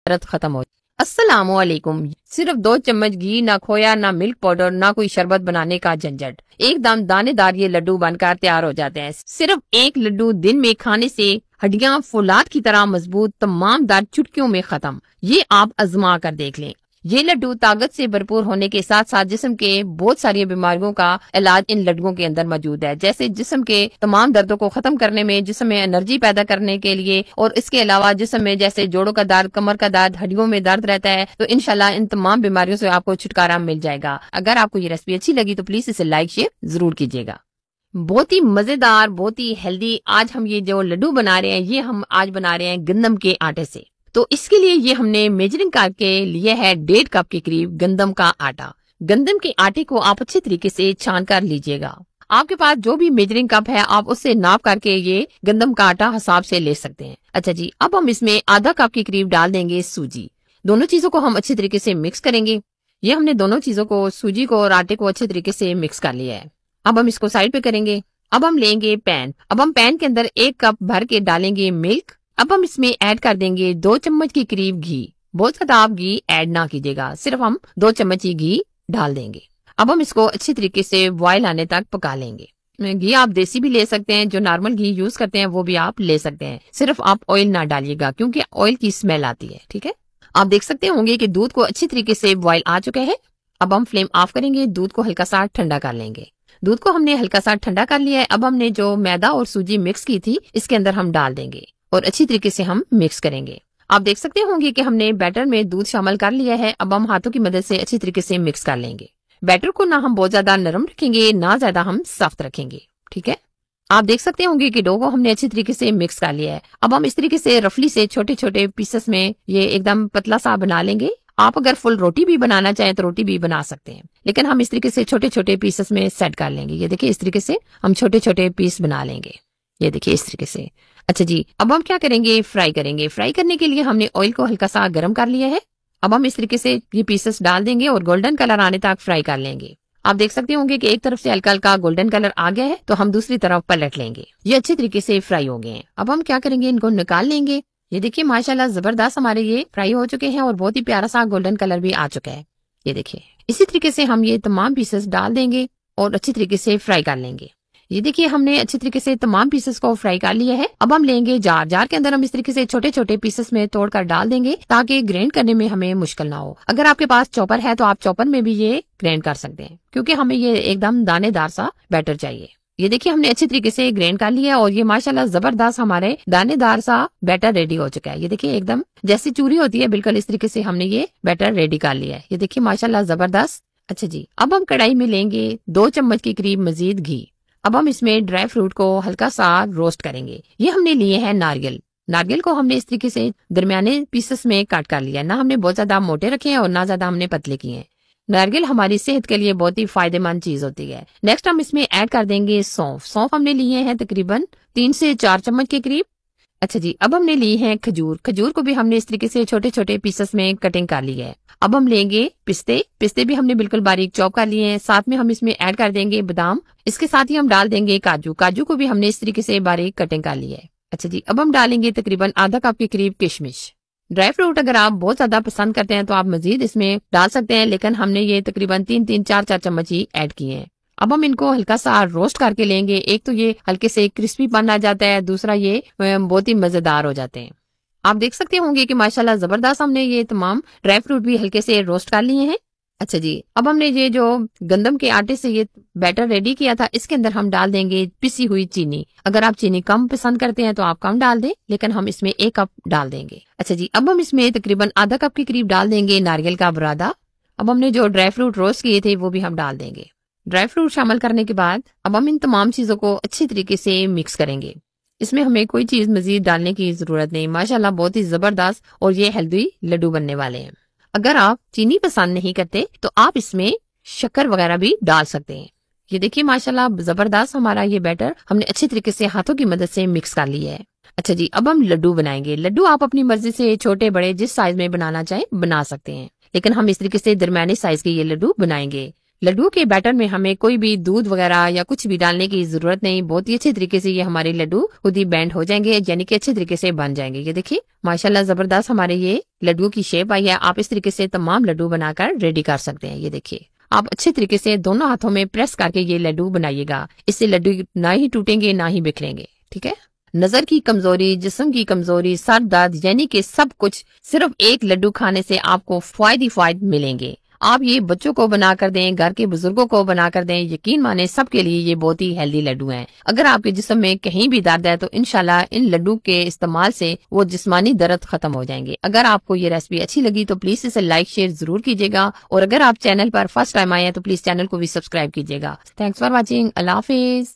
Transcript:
रत खत्म हो। अस्सलामु अलैकुम। सिर्फ 2 चम्मच घी, ना खोया, ना मिल्क पाउडर, ना कोई शरबत बनाने का झंझट, एकदम दानेदार ये लड्डू बनकर तैयार हो जाते हैं। सिर्फ एक लड्डू दिन में खाने से हड्डियां फौलाद की तरह मजबूत, तमाम दर्द चुटकियों में खत्म। ये आप आजमा कर देख लें। ये लड्डू ताकत से भरपूर होने के साथ साथ जिस्म के बहुत सारी बीमारियों का इलाज इन लड्डुओं के अंदर मौजूद है, जैसे जिस्म के तमाम दर्दों को खत्म करने में, जिस्म में एनर्जी पैदा करने के लिए, और इसके अलावा जिस्म में जैसे जोड़ों का दर्द, कमर का दर्द, हड्डियों में दर्द रहता है, तो इंशाल्लाह इन तमाम बीमारियों से आपको छुटकारा मिल जाएगा। अगर आपको ये रेसिपी अच्छी लगी तो प्लीज इसे लाइक शेयर जरूर कीजिएगा। बहुत ही मजेदार, बहुत ही हेल्दी आज हम ये जो लड्डू बना रहे हैं, ये हम आज बना रहे हैं गंदम के आटे से। तो इसके लिए ये हमने मेजरिंग करके लिए है 1.5 कप के करीब गंदम का आटा। गंदम के आटे को आप अच्छे तरीके से छान कर लीजिएगा। आपके पास जो भी मेजरिंग कप है आप उससे नाप करके ये गंदम का आटा हिसाब से ले सकते हैं। अच्छा जी, अब हम इसमें आधा कप के करीब डाल देंगे सूजी। दोनों चीजों को हम अच्छे तरीके से मिक्स करेंगे। ये हमने दोनों चीजों को, सूजी को और आटे को अच्छे तरीके से मिक्स कर लिया है। अब हम इसको साइड पे करेंगे। अब हम लेंगे पैन। अब हम पैन के अंदर 1 कप भर के डालेंगे मिल्क। अब हम इसमें ऐड कर देंगे 2 चम्मच के करीब घी। बहुत ज्यादा आप घी ऐड ना कीजिएगा, सिर्फ हम 2 चम्मच ही घी डाल देंगे। अब हम इसको अच्छी तरीके से बॉयल आने तक पका लेंगे। घी आप देसी भी ले सकते हैं, जो नॉर्मल घी यूज करते हैं वो भी आप ले सकते हैं, सिर्फ आप ऑयल ना डालिएगा क्योंकि ऑयल की स्मेल आती है। ठीक है, आप देख सकते होंगे कि दूध को अच्छी तरीके से बॉयल आ चुके हैं। अब हम फ्लेम ऑफ करेंगे, दूध को हल्का सा ठंडा कर लेंगे। दूध को हमने हल्का सा ठंडा कर लिया है। अब हमने जो मैदा और सूजी मिक्स की थी इसके अंदर हम डाल देंगे और अच्छी तरीके से हम मिक्स करेंगे। आप देख सकते होंगे कि हमने बैटर में दूध शामिल कर लिया है। अब हम हाथों की मदद से अच्छी तरीके से मिक्स कर लेंगे। बैटर को ना हम बहुत ज्यादा नरम रखेंगे, ना ज्यादा हम सख्त रखेंगे। ठीक है, आप देख सकते होंगे कि डो को हमने अच्छी तरीके से मिक्स कर लिया है। अब हम इस तरीके से रफली से छोटे छोटे पीसेस में ये एकदम पतला सा बना लेंगे। आप अगर फुल रोटी भी बनाना चाहें तो रोटी भी बना सकते हैं, लेकिन हम इस तरीके से छोटे छोटे पीसेस में सेट कर लेंगे। ये देखिए, इस तरीके से हम छोटे छोटे पीस बना लेंगे। ये देखिए इस तरीके से। अच्छा जी, अब हम क्या करेंगे, फ्राई करेंगे। फ्राई करने के लिए हमने ऑयल को हल्का सा गर्म कर लिया है। अब हम इस तरीके से ये पीसेस डाल देंगे और गोल्डन कलर आने तक फ्राई कर लेंगे। आप देख सकते होंगे कि एक तरफ से हल्का हल्का गोल्डन कलर आ गया है, तो हम दूसरी तरफ पलट लेंगे। ये अच्छे तरीके से फ्राई हो गए हैं। अब हम क्या करेंगे, इनको निकाल लेंगे। ये देखिए माशाल्लाह जबरदस्त हमारे ये फ्राई हो चुके हैं और बहुत ही प्यारा सा गोल्डन कलर भी आ चुका है। ये देखिए, इसी तरीके से हम ये तमाम पीसेस डाल देंगे और अच्छी तरीके से फ्राई कर लेंगे। ये देखिए, हमने अच्छी तरीके से तमाम पीसेस को फ्राई कर लिया है। अब हम लेंगे जार के अंदर हम इस तरीके से छोटे छोटे पीसेस में तोड़कर डाल देंगे ताकि ग्राइंड करने में हमें मुश्किल ना हो। अगर आपके पास चॉपर है तो आप चॉपर में भी ये ग्राइंड कर सकते हैं, क्योंकि हमें ये एकदम दानेदार सा बैटर चाहिए। ये देखिए, हमने अच्छी तरीके से ग्राइंड कर लिया और ये माशाल्लाह जबरदस्त हमारे दानेदार सा बैटर रेडी हो चुका है। ये देखिए, एकदम जैसी चूरी होती है बिल्कुल इस तरीके से हमने ये बैटर रेडी कर लिया है। ये देखिए माशाल्लाह जबरदस्त। अच्छा जी, अब हम कढ़ाई में लेंगे 2 चम्मच के करीब मजीद घी। अब हम इसमें ड्राई फ्रूट को हल्का सा रोस्ट करेंगे। ये हमने लिए हैं नारियल। नारियल को हमने इस तरीके से दरमियाने पीसेस में काट कर लिया है। ना हमने बहुत ज्यादा मोटे रखे हैं और ना ज्यादा हमने पतले किए हैं। नारियल हमारी सेहत के लिए बहुत ही फायदेमंद चीज होती है। नेक्स्ट हम इसमें ऐड कर देंगे सौंफ। सौंफ हमने लिए हैं तकरीबन 3 से 4 चम्मच के करीब। अच्छा जी, अब हमने ली है खजूर। खजूर को भी हमने इस तरीके से छोटे छोटे पीसेस में कटिंग कर ली है। अब हम लेंगे पिस्ते। पिस्ते भी हमने बिल्कुल बारीक चॉप कर लिए हैं। साथ में हम इसमें ऐड कर देंगे बादाम। इसके साथ ही हम डाल देंगे काजू। काजू को भी हमने इस तरीके से बारीक कटिंग कर ली है। अच्छा जी, अब हम डालेंगे तकरीबन आधा कप के करीब किशमिश। ड्राई फ्रूट अगर आप बहुत ज्यादा पसंद करते हैं तो आप मजीद इसमें डाल सकते हैं, लेकिन हमने ये तकरीबन 3-4 चम्मच ही ऐड किए हैं। अब हम इनको हल्का सा रोस्ट करके लेंगे। एक तो ये हल्के से क्रिस्पी पन आ जाता है, दूसरा ये बहुत ही मजेदार हो जाते हैं। आप देख सकते होंगे कि माशाल्लाह जबरदस्त हमने ये तमाम ड्राई फ्रूट भी हल्के से रोस्ट कर लिए हैं। अच्छा जी, अब हमने ये जो गंदम के आटे से ये बैटर रेडी किया था इसके अंदर हम डाल देंगे पिसी हुई चीनी। अगर आप चीनी कम पसंद करते हैं तो आप कम डाल दें, लेकिन हम इसमें 1 कप डाल देंगे। अच्छा जी, अब हम इसमें तकरीबन आधा कप के करीब डाल देंगे नारियल का बुरादा। अब हमने जो ड्राई फ्रूट रोस्ट किए थे वो भी हम डाल देंगे। ड्राई फ्रूट शामिल करने के बाद अब हम इन तमाम चीजों को अच्छी तरीके से मिक्स करेंगे। इसमें हमें कोई चीज मजीद डालने की जरूरत नहीं। माशाल्लाह बहुत ही जबरदस्त और ये हेल्दी लड्डू बनने वाले हैं। अगर आप चीनी पसंद नहीं करते तो आप इसमें शक्कर वगैरह भी डाल सकते हैं। ये देखिए माशाल्लाह जबरदस्त हमारा ये बैटर हमने अच्छी तरीके से हाथों की मदद से मिक्स कर लिया है। अच्छा जी, अब हम लड्डू बनाएंगे। लड्डू आप अपनी मर्जी से छोटे बड़े जिस साइज में बनाना चाहें बना सकते हैं, लेकिन हम इस तरीके से दरमियाने साइज के ये लड्डू बनाएंगे। लड्डू के बैटर में हमें कोई भी दूध वगैरह या कुछ भी डालने की जरूरत नहीं। बहुत ही अच्छे तरीके से ये हमारे लड्डू खुद ही बैंड हो जाएंगे, यानी कि अच्छे तरीके से बन जाएंगे। ये देखिए माशाल्लाह जबरदस्त हमारे ये लड्डू की शेप आई है। आप इस तरीके से तमाम लड्डू बनाकर रेडी कर सकते हैं। ये देखिए आप अच्छे तरीके से दोनों हाथों में प्रेस करके ये लड्डू बनाइएगा। इससे लड्डू ना ही टूटेंगे ना ही बिखरेंगे। ठीक है। नजर की कमजोरी, जिस्म की कमजोरी, सर दर्द, यानी कि सब कुछ सिर्फ एक लड्डू खाने से आपको फायदे मिलेंगे। आप ये बच्चों को बनाकर दें, घर के बुजुर्गों को बनाकर दें, यकीन माने सबके लिए ये बहुत ही हेल्दी लड्डू हैं। अगर आपके जिस्म में कहीं भी दर्द है तो इंशाल्लाह इन लड्डू के इस्तेमाल से वो जिस्मानी दर्द खत्म हो जाएंगे। अगर आपको ये रेसिपी अच्छी लगी तो प्लीज इसे लाइक शेयर जरूर कीजिएगा, और अगर आप चैनल पर फर्स्ट टाइम आए हैं तो प्लीज चैनल को भी सब्सक्राइब कीजिएगा। Thanks for watching. Allah Hafiz.